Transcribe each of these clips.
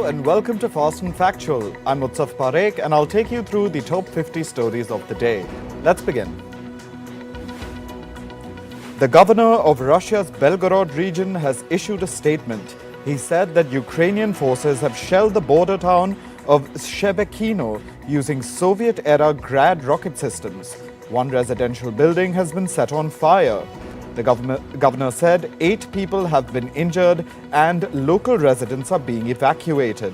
and welcome to Fast and Factual. I'm Utsaf Parekh and I'll take you through the top 50 stories of the day. Let's begin. The governor of Russia's Belgorod region has issued a statement. He said that Ukrainian forces have shelled the border town of Shebekino using Soviet-era Grad rocket systems. One residential building has been set on fire. The governor said 8 people have been injured and local residents are being evacuated.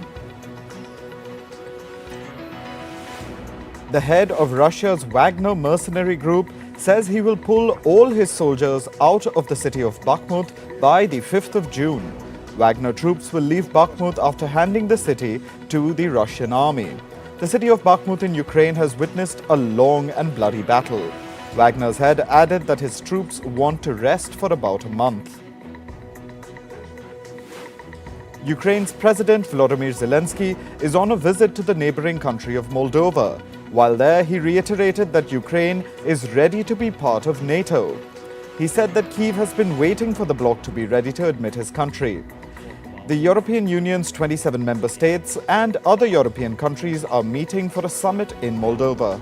The head of Russia's Wagner mercenary group says he will pull all his soldiers out of the city of Bakhmut by the 5th of June. Wagner troops will leave Bakhmut after handing the city to the Russian army. The city of Bakhmut in Ukraine has witnessed a long and bloody battle. Wagner's head added that his troops want to rest for about a month. Ukraine's President Volodymyr Zelensky is on a visit to the neighboring country of Moldova. While there, he reiterated that Ukraine is ready to be part of NATO. He said that Kyiv has been waiting for the bloc to be ready to admit his country. The European Union's 27 member states and other European countries are meeting for a summit in Moldova.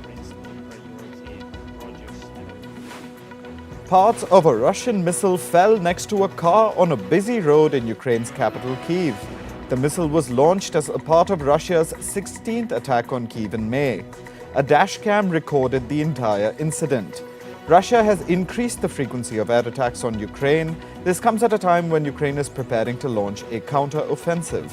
Parts of a Russian missile fell next to a car on a busy road in Ukraine's capital, Kyiv. The missile was launched as a part of Russia's 16th attack on Kyiv in May. A dashcam recorded the entire incident. Russia has increased the frequency of air attacks on Ukraine. This comes at a time when Ukraine is preparing to launch a counter-offensive.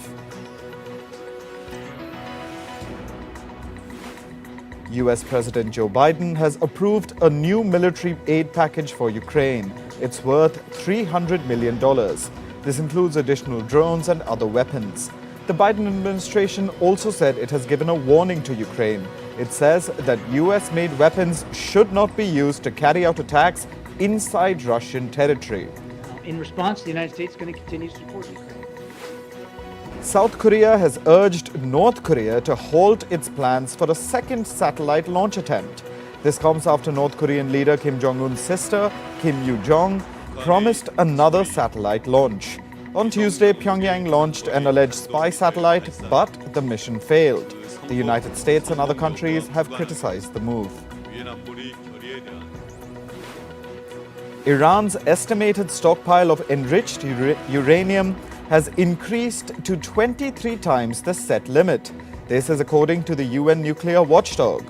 US President Joe Biden has approved a new military aid package for Ukraine. It's worth $300 million. This includes additional drones and other weapons. The Biden administration also said it has given a warning to Ukraine. It says that US-made weapons should not be used to carry out attacks inside Russian territory. In response, the United States is going to continue to support Ukraine. South Korea has urged North Korea to halt its plans for a second satellite launch attempt. This comes after North Korean leader Kim Jong-un's sister, Kim Yoo-jong, promised another satellite launch. On Tuesday, Pyongyang launched an alleged spy satellite, but the mission failed. The United States and other countries have criticized the move. Iran's estimated stockpile of enriched uranium has increased to 23 times the set limit. This is according to the UN nuclear watchdog.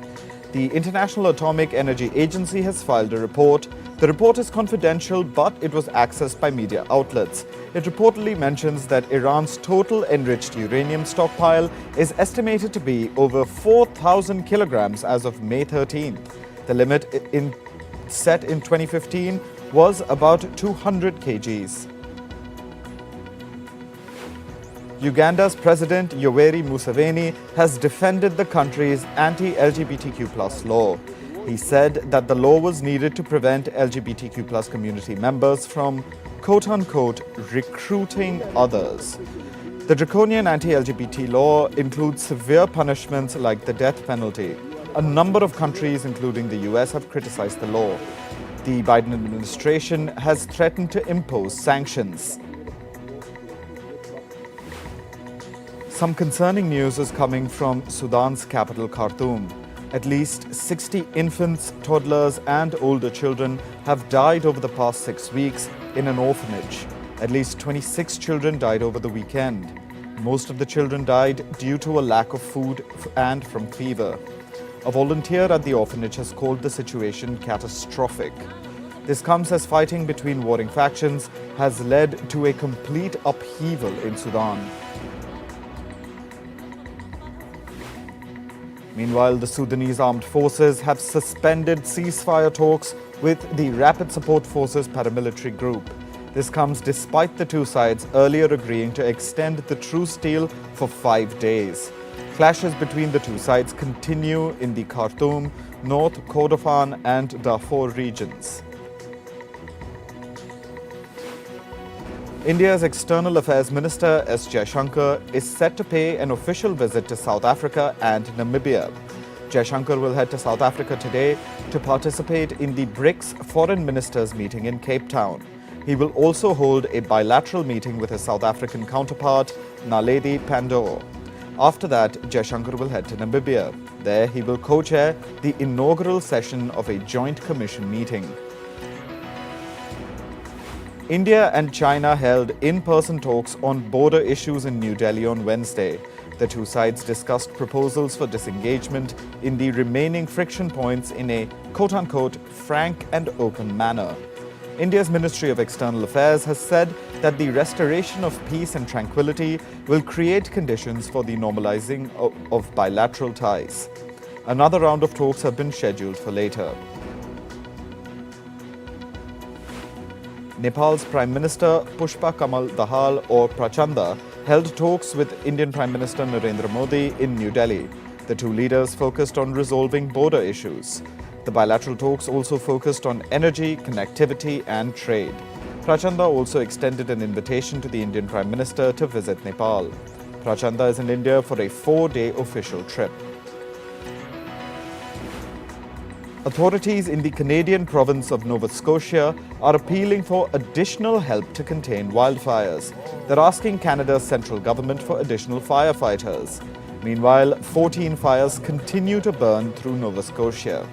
The International Atomic Energy Agency has filed a report. The report is confidential, but it was accessed by media outlets. It reportedly mentions that Iran's total enriched uranium stockpile is estimated to be over 4,000 kilograms as of May 13th. The limit set in 2015 was about 200 kgs. Uganda's President Yoweri Museveni has defended the country's anti-LGBTQ+ law. He said that the law was needed to prevent LGBTQ+ community members from quote-unquote recruiting others. The draconian anti-LGBT law includes severe punishments like the death penalty. A number of countries, including the US, have criticized the law. The Biden administration has threatened to impose sanctions. Some concerning news is coming from Sudan's capital, Khartoum. At least 60 infants, toddlers, and older children have died over the past 6 weeks in an orphanage. At least 26 children died over the weekend. Most of the children died due to a lack of food and from fever. A volunteer at the orphanage has called the situation catastrophic. This comes as fighting between warring factions has led to a complete upheaval in Sudan. Meanwhile, the Sudanese armed forces have suspended ceasefire talks with the Rapid Support Forces paramilitary group. This comes despite the two sides earlier agreeing to extend the truce deal for 5 days. Clashes between the two sides continue in the Khartoum, North Kordofan and Darfur regions. India's External Affairs Minister S. Jaishankar is set to pay an official visit to South Africa and Namibia. Jaishankar will head to South Africa today to participate in the BRICS Foreign Ministers meeting in Cape Town. He will also hold a bilateral meeting with his South African counterpart, Naledi Pandor. After that, Jaishankar will head to Namibia. There, he will co-chair the inaugural session of a joint commission meeting. India and China held in-person talks on border issues in New Delhi on Wednesday. The two sides discussed proposals for disengagement in the remaining friction points in a quote-unquote frank and open manner. India's Ministry of External Affairs has said that the restoration of peace and tranquility will create conditions for the normalizing of bilateral ties. Another round of talks have been scheduled for later. Nepal's Prime Minister Pushpa Kamal Dahal or Prachanda held talks with Indian Prime Minister Narendra Modi in New Delhi. The two leaders focused on resolving border issues. The bilateral talks also focused on energy, connectivity and trade. Prachanda also extended an invitation to the Indian Prime Minister to visit Nepal. Prachanda is in India for a 4-day official trip. Authorities in the Canadian province of Nova Scotia are appealing for additional help to contain wildfires. They're asking Canada's central government for additional firefighters. Meanwhile, 14 fires continue to burn through Nova Scotia.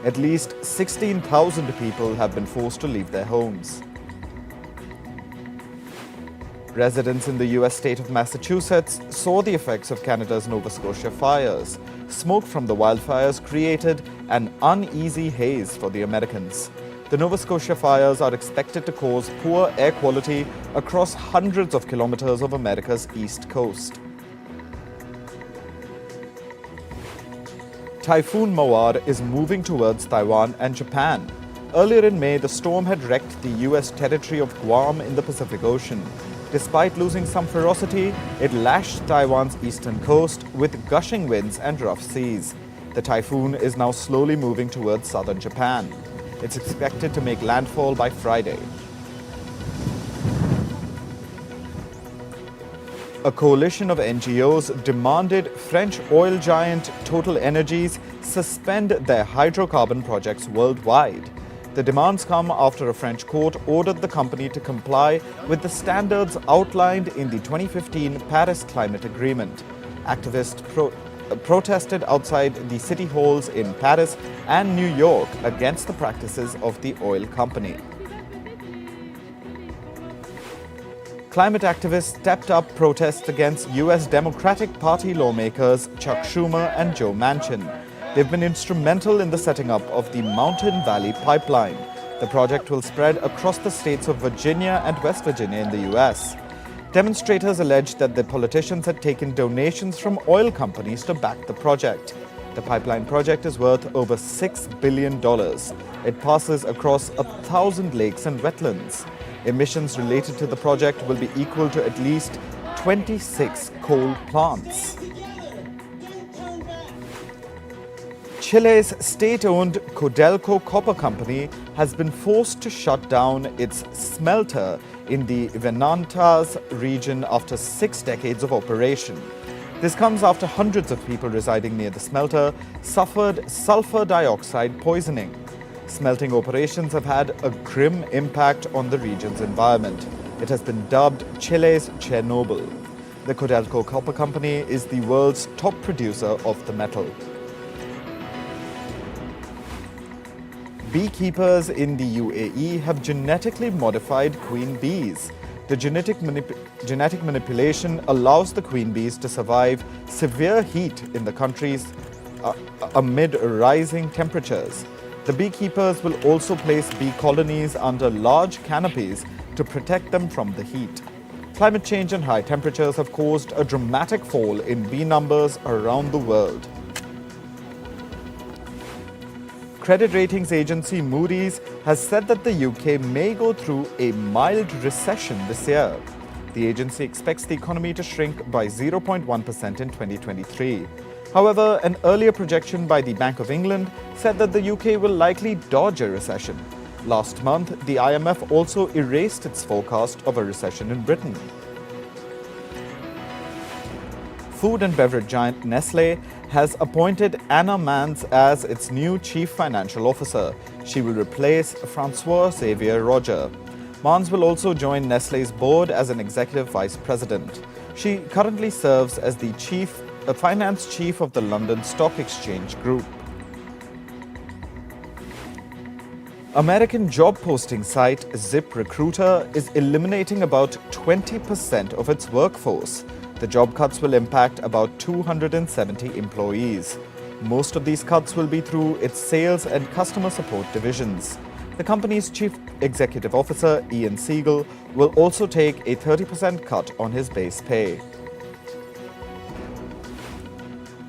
At least 16,000 people have been forced to leave their homes. Residents in the US state of Massachusetts saw the effects of Canada's Nova Scotia fires. Smoke from the wildfires created an uneasy haze for the Americans. The Nova Scotia fires are expected to cause poor air quality across hundreds of kilometers of America's east coast. Typhoon Mawar is moving towards Taiwan and Japan. Earlier in May, the storm had wrecked the US territory of Guam in the Pacific Ocean. Despite losing some ferocity, it lashed Taiwan's eastern coast with gushing winds and rough seas. The typhoon is now slowly moving towards southern Japan. It's expected to make landfall by Friday. A coalition of NGOs demanded French oil giant Total Energies suspend their hydrocarbon projects worldwide. The demands come after a French court ordered the company to comply with the standards outlined in the 2015 Paris Climate Agreement. Activists protested outside the city halls in Paris and New York against the practices of the oil company. Climate activists stepped up protests against US Democratic Party lawmakers Chuck Schumer and Joe Manchin. They've been instrumental in the setting up of the Mountain Valley Pipeline. The project will spread across the states of Virginia and West Virginia in the US. Demonstrators alleged that the politicians had taken donations from oil companies to back the project. The pipeline project is worth over $6 billion. It passes across 1,000 lakes and wetlands. Emissions related to the project will be equal to at least 26 coal plants. Chile's state-owned Codelco Copper Company has been forced to shut down its smelter in the Venantas region after 6 decades of operation. This comes after hundreds of people residing near the smelter suffered sulfur dioxide poisoning. Smelting operations have had a grim impact on the region's environment. It has been dubbed Chile's Chernobyl. The Codelco Copper Company is the world's top producer of the metal. Beekeepers in the UAE have genetically modified queen bees. The genetic manipulation allows the queen bees to survive severe heat in the countries amid rising temperatures. The beekeepers will also place bee colonies under large canopies to protect them from the heat. Climate change and high temperatures have caused a dramatic fall in bee numbers around the world. Credit ratings agency Moody's has said that the UK may go through a mild recession this year. The agency expects the economy to shrink by 0.1% in 2023. However, an earlier projection by the Bank of England said that the UK will likely dodge a recession. Last month, the IMF also erased its forecast of a recession in Britain. Food and beverage giant Nestlé has appointed Anna Mans as its new chief financial officer. She will replace Francois-Xavier Roger. Mans will also join Nestlé's board as an executive vice president. She currently serves as the finance chief of the London Stock Exchange Group. American job posting site ZipRecruiter is eliminating about 20% of its workforce. The job cuts will impact about 270 employees. Most of these cuts will be through its sales and customer support divisions. The company's chief executive officer, Ian Siegel, will also take a 30% cut on his base pay.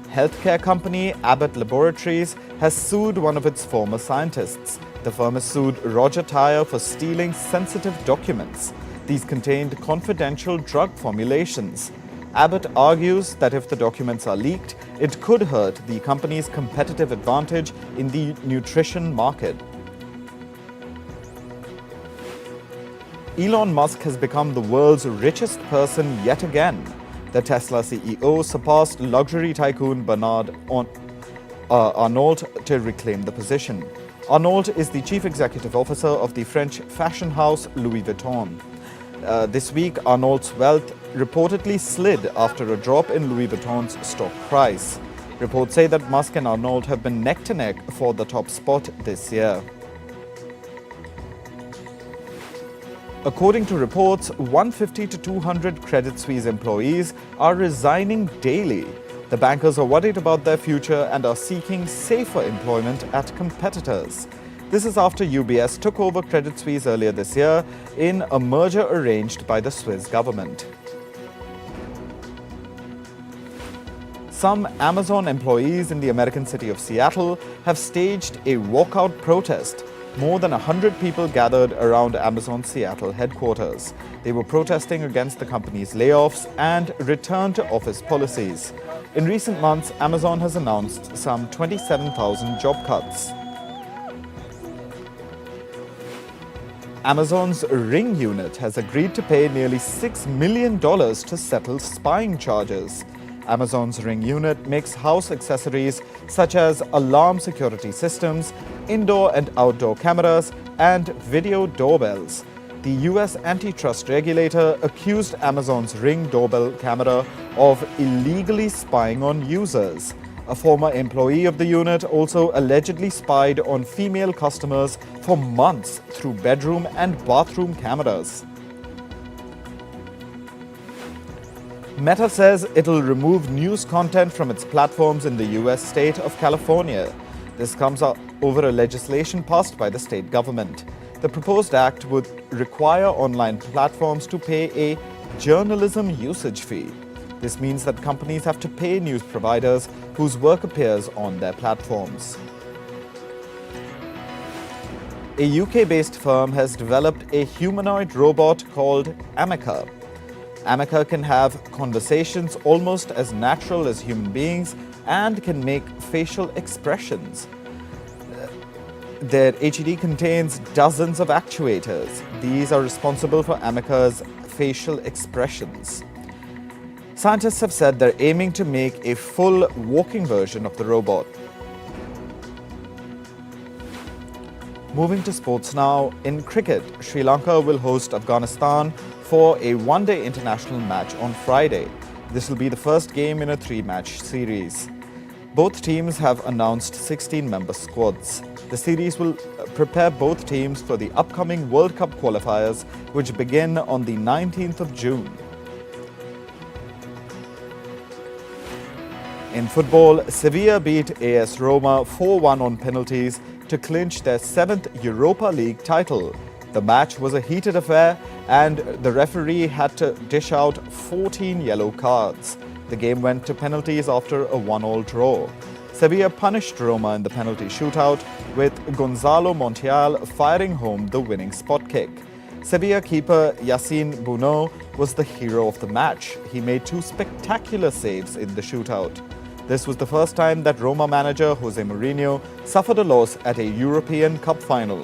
Healthcare company Abbott Laboratories has sued one of its former scientists. The firm has sued Roger Tyre for stealing sensitive documents. These contained confidential drug formulations. Abbott argues that if the documents are leaked, it could hurt the company's competitive advantage in the nutrition market. Elon Musk has become the world's richest person yet again. The Tesla CEO surpassed luxury tycoon Bernard Arnault to reclaim the position. Arnault is the chief executive officer of the French fashion house Louis Vuitton. This week, Arnault's wealth reportedly slid after a drop in Louis Vuitton's stock price. Reports say that Musk and Arnault have been neck to neck for the top spot this year. According to reports, 150 to 200 Credit Suisse employees are resigning daily. The bankers are worried about their future and are seeking safer employment at competitors. This is after UBS took over Credit Suisse earlier this year in a merger arranged by the Swiss government. Some Amazon employees in the American city of Seattle have staged a walkout protest. More than 100 people gathered around Amazon's Seattle headquarters. They were protesting against the company's layoffs and return to office policies. In recent months, Amazon has announced some 27,000 job cuts. Amazon's Ring unit has agreed to pay nearly $6 million to settle spying charges. Amazon's Ring unit makes house accessories such as alarm security systems, indoor and outdoor cameras, and video doorbells. The US antitrust regulator accused Amazon's Ring doorbell camera of illegally spying on users. A former employee of the unit also allegedly spied on female customers for months through bedroom and bathroom cameras. Meta says it'll remove news content from its platforms in the US state of California. This comes over a legislation passed by the state government. The proposed act would require online platforms to pay a journalism usage fee. This means that companies have to pay news providers whose work appears on their platforms. A UK-based firm has developed a humanoid robot called Amica. Amica can have conversations almost as natural as human beings and can make facial expressions. Their HED contains dozens of actuators. These are responsible for Amica's facial expressions. Scientists have said they're aiming to make a full walking version of the robot. Moving to sports now, in cricket, Sri Lanka will host Afghanistan for a one-day international match on Friday. This will be the first game in a three-match series. Both teams have announced 16-member squads. The series will prepare both teams for the upcoming World Cup qualifiers, which begin on the 19th of June. In football, Sevilla beat AS Roma 4-1 on penalties to clinch their 7th Europa League title. The match was a heated affair and the referee had to dish out 14 yellow cards. The game went to penalties after a 1-1 draw. Sevilla punished Roma in the penalty shootout, with Gonzalo Montiel firing home the winning spot kick. Sevilla keeper Yassine Bounou was the hero of the match. He made 2 spectacular saves in the shootout. This was the first time that Roma manager Jose Mourinho suffered a loss at a European Cup final.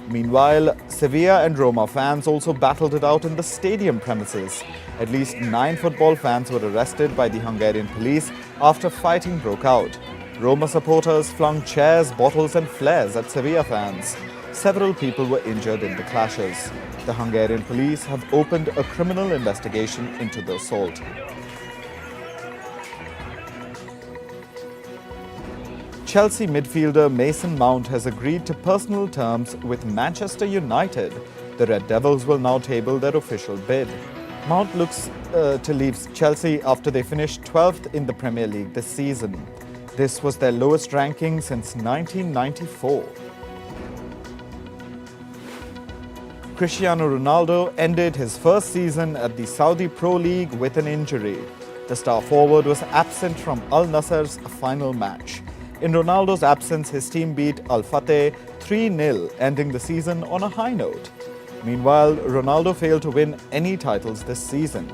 Meanwhile, Sevilla and Roma fans also battled it out in the stadium premises. At least 9 football fans were arrested by the Hungarian police after fighting broke out. Roma supporters flung chairs, bottles and flares at Sevilla fans. Several people were injured in the clashes. The Hungarian police have opened a criminal investigation into the assault. Chelsea midfielder Mason Mount has agreed to personal terms with Manchester United. The Red Devils will now table their official bid. Mount looks to leave Chelsea after they finished 12th in the Premier League this season. This was their lowest ranking since 1994. Cristiano Ronaldo ended his first season at the Saudi Pro League with an injury. The star forward was absent from Al Nassr's final match. In Ronaldo's absence, his team beat Al Fateh 3-0, ending the season on a high note. Meanwhile, Ronaldo failed to win any titles this season.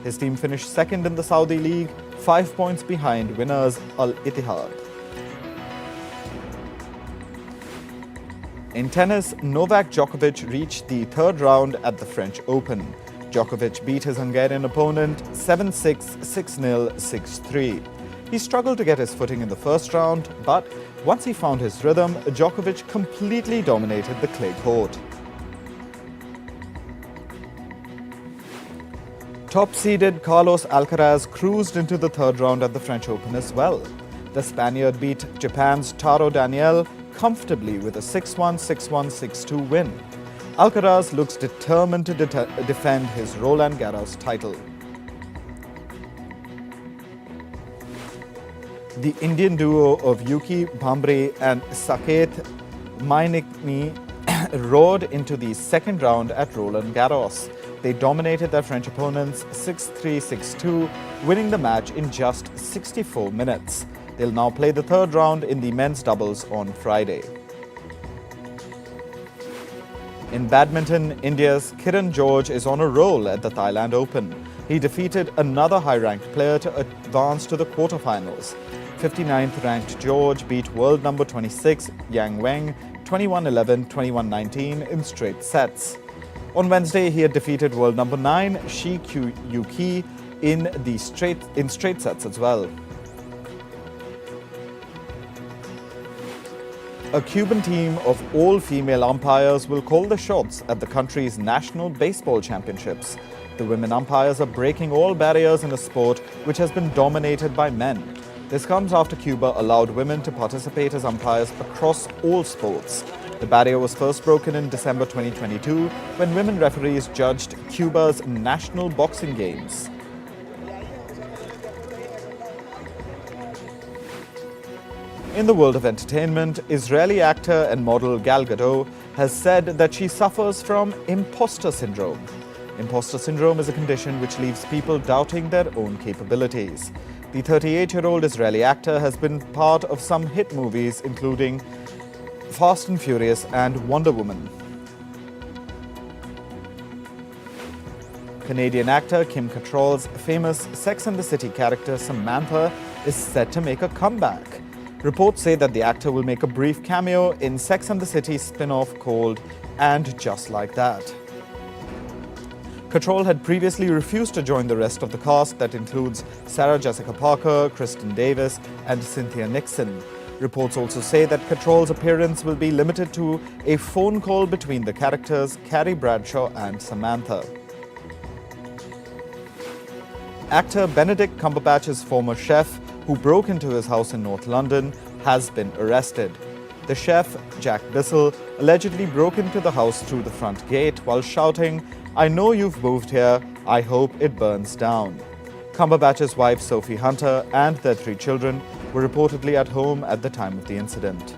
His team finished second in the Saudi League, 5 points behind winners Al Ittihad. In tennis, Novak Djokovic reached the third round at the French Open. Djokovic beat his Hungarian opponent 7-6, 6-0, 6-3. He struggled to get his footing in the first round, but once he found his rhythm, Djokovic completely dominated the clay court. Top-seeded Carlos Alcaraz cruised into the third round at the French Open as well. The Spaniard beat Japan's Taro Daniel comfortably with a 6-1, 6-1, 6-2 win. Alcaraz looks determined to defend his Roland Garros title. The Indian duo of Yuki Bhambre and Saket Mainekni roared into the second round at Roland Garros. They dominated their French opponents 6-3, 6-2, winning the match in just 64 minutes. They'll now play the third round in the men's doubles on Friday. In badminton, India's Kiran George is on a roll at the Thailand Open. He defeated another high-ranked player to advance to the quarterfinals. 59th ranked George beat world number 26 Yang Weng 21-11, 21-19 in straight sets. On Wednesday, he had defeated world number 9 Shi Yuki in straight sets as well. A Cuban team of all-female umpires will call the shots at the country's national baseball championships. The women umpires are breaking all barriers in a sport which has been dominated by men. This comes after Cuba allowed women to participate as umpires across all sports. The barrier was first broken in December 2022 when women referees judged Cuba's national boxing games. In the world of entertainment, Israeli actor and model Gal Gadot has said that she suffers from imposter syndrome. Imposter syndrome is a condition which leaves people doubting their own capabilities. The 38-year-old Israeli actor has been part of some hit movies including Fast and Furious and Wonder Woman. Canadian actor Kim Cattrall's famous Sex and the City character Samantha is set to make a comeback. Reports say that the actor will make a brief cameo in Sex and the City spin-off called And Just Like That. Cattrall had previously refused to join the rest of the cast that includes Sarah Jessica Parker, Kristen Davis, and Cynthia Nixon. Reports also say that Cattrall's appearance will be limited to a phone call between the characters Carrie Bradshaw and Samantha. Actor Benedict Cumberbatch's former chef, who broke into his house in North London, has been arrested. The chef, Jack Bissell, allegedly broke into the house through the front gate while shouting, "I know you've moved here, I hope it burns down." Cumberbatch's wife, Sophie Hunter, and their 3 children were reportedly at home at the time of the incident.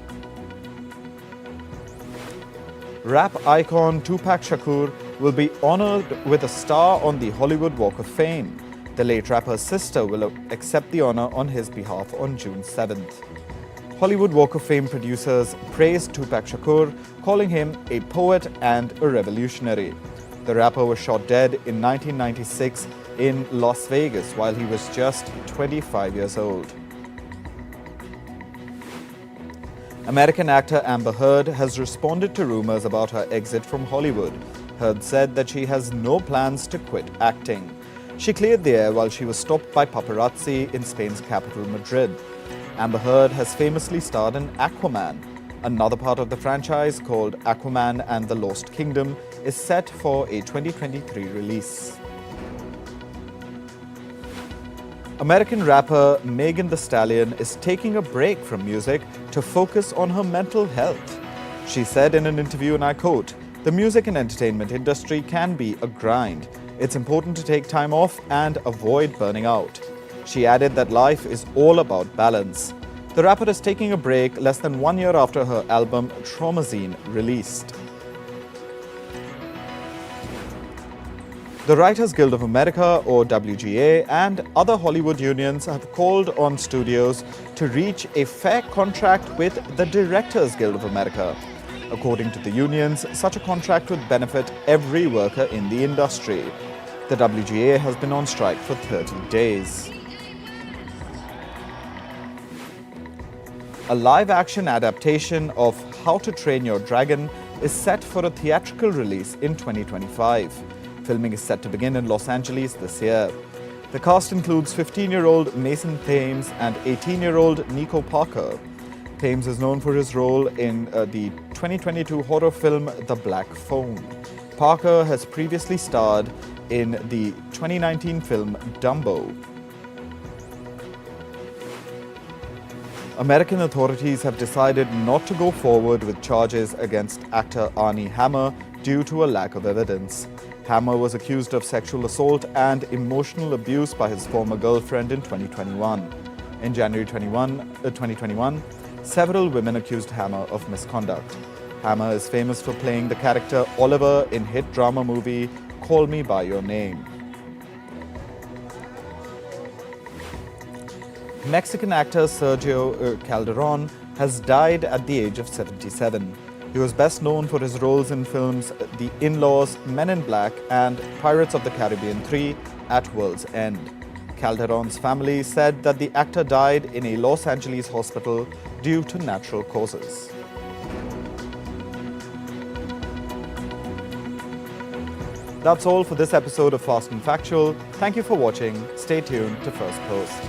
Rap icon Tupac Shakur will be honored with a star on the Hollywood Walk of Fame. The late rapper's sister will accept the honor on his behalf on June 7th. Hollywood Walk of Fame producers praised Tupac Shakur, calling him a poet and a revolutionary. The rapper was shot dead in 1996 in Las Vegas while he was just 25 years old. American actor Amber Heard has responded to rumors about her exit from Hollywood. Heard said that she has no plans to quit acting. She cleared the air while she was stopped by paparazzi in Spain's capital, Madrid. Amber Heard has famously starred in Aquaman. Another part of the franchise, called Aquaman and the Lost Kingdom, is set for a 2023 release. American rapper Megan Thee Stallion is taking a break from music to focus on her mental health. She said in an interview, and I quote, "The music and entertainment industry can be a grind. It's important to take time off and avoid burning out." She added that life is all about balance. The rapper is taking a break less than 1 year after her album Traumazine released. The Writers Guild of America, or WGA, and other Hollywood unions have called on studios to reach a fair contract with the Directors Guild of America. According to the unions, such a contract would benefit every worker in the industry. The WGA has been on strike for 30 days. A live-action adaptation of How to Train Your Dragon is set for a theatrical release in 2025. Filming is set to begin in Los Angeles this year. The cast includes 15-year-old Mason Thames and 18-year-old Nico Parker. Thames is known for his role in the 2022 horror film The Black Phone. Parker has previously starred in the 2019 film Dumbo. American authorities have decided not to go forward with charges against actor Armie Hammer due to a lack of evidence. Hammer was accused of sexual assault and emotional abuse by his former girlfriend in 2021. In January 2021, several women accused Hammer of misconduct. Hammer is famous for playing the character Oliver in hit drama movie Call Me By Your Name. Mexican actor Sergio Calderon has died at the age of 77. He was best known for his roles in films The In-Laws, Men in Black, and Pirates of the Caribbean 3 at World's End. Calderon's family said that the actor died in a Los Angeles hospital due to natural causes. That's all for this episode of Fast and Factual. Thank you for watching. Stay tuned to Firstpost.